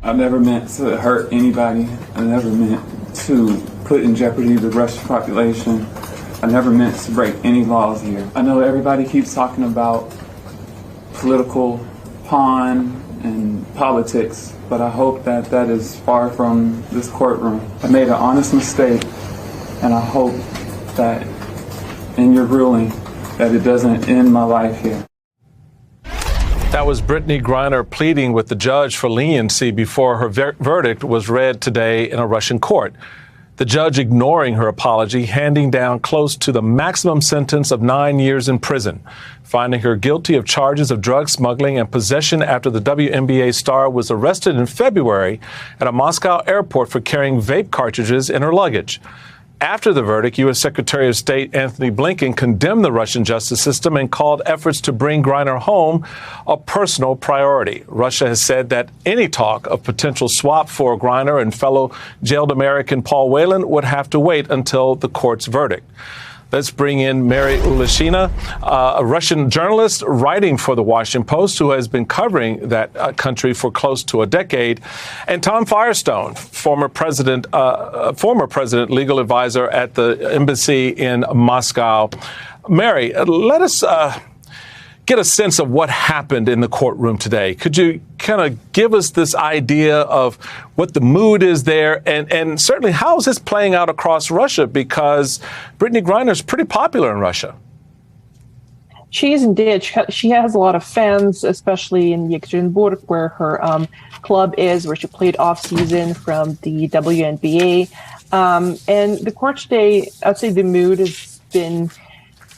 I never meant to hurt anybody. I never meant to put in jeopardy the Russian population. I never meant to break any laws here. I know everybody keeps talking about political pawn and politics, but I hope that that is far from this courtroom. I made an honest mistake, and I hope that in your ruling that it doesn't end my life here. That was Brittney Griner pleading with the judge for leniency before her verdict was read today in a Russian court. The judge ignoring her apology, handing down close to the maximum sentence of 9 years in prison, finding her guilty of charges of drug smuggling and possession after the WNBA star was arrested in February at a Moscow airport for carrying vape cartridges in her luggage. After the verdict, U.S. Secretary of State Antony Blinken condemned the Russian justice system and called efforts to bring Griner home a personal priority. Russia has said that any talk of potential swap for Griner and fellow jailed American Paul Whelan would have to wait until the court's verdict. Let's bring in Mary Ulashina, a Russian journalist writing for the Washington Post who has been covering that country for close to a decade, and Tom Firestone, former president, legal advisor at the embassy in Moscow. Mary, let us get a sense of what happened in the courtroom today. Could you kind of give us this idea of what the mood is there, and certainly how is this playing out across Russia? Because Brittney Griner is pretty popular in Russia. She is indeed. She has a lot of fans, especially in Yekaterinburg, where her club is, where she played off-season from the WNBA. And the court today, I'd say the mood has been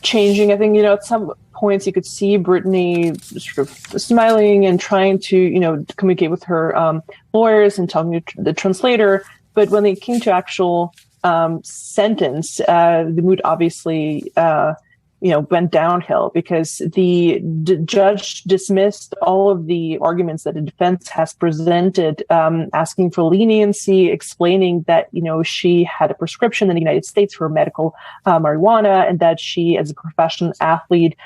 changing. I think, at some points you could see Brittney sort of smiling and trying to, communicate with her lawyers and talking to the translator. But when they came to actual sentence, the mood obviously, went downhill because the judge dismissed all of the arguments that the defense has presented, asking for leniency, explaining that, she had a prescription in the United States for medical marijuana, and that she, as a professional athlete,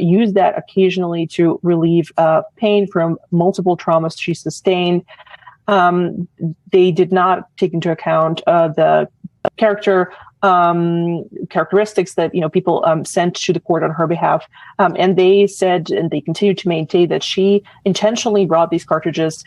used that occasionally to relieve pain from multiple traumas she sustained. They did not take into account the characteristics that people sent to the court on her behalf, and they said, and they continue to maintain, that she intentionally brought these cartridges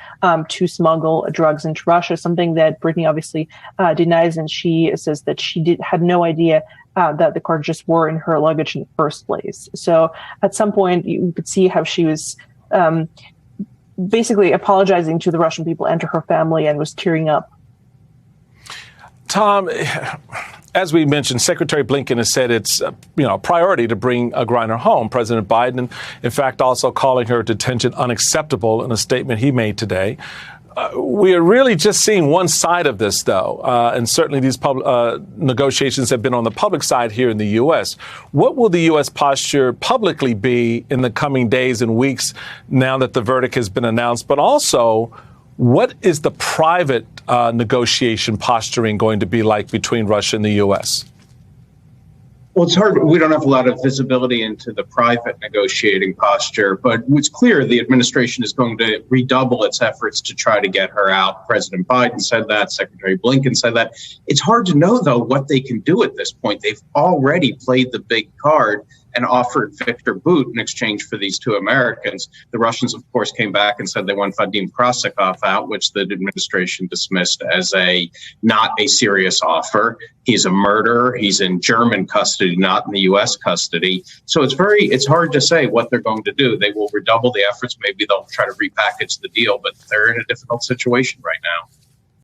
to smuggle drugs into Russia, something that Brittney obviously denies, and she says that she had no idea that the cartridges were in her luggage in the first place. So at some point you could see how she was basically apologizing to the Russian people and to her family, and was tearing up. Tom, as we mentioned, Secretary Blinken has said it's a priority to bring Griner home. President Biden, in fact, also calling her detention unacceptable in a statement he made today. We are really just seeing one side of this, though, and certainly these negotiations have been on the public side here in the U.S. What will the U.S. posture publicly be in the coming days and weeks now that the verdict has been announced, but also what is the private negotiation posturing going to be like between Russia and the U.S.? Well, it's hard. We don't have a lot of visibility into the private negotiating posture, but it's clear the administration is going to redouble its efforts to try to get her out. President Biden said that. Secretary Blinken said that. It's hard to know, though, what they can do at this point. They've already played the big card and offered Viktor Bout in exchange for these two Americans. The Russians, of course, came back and said they want Vadim Krasikov out, which the administration dismissed as not a serious offer. He's a murderer. He's in German custody, not in the U.S. custody. So it's hard to say what they're going to do. They will redouble the efforts. Maybe they'll try to repackage the deal, but they're in a difficult situation right now.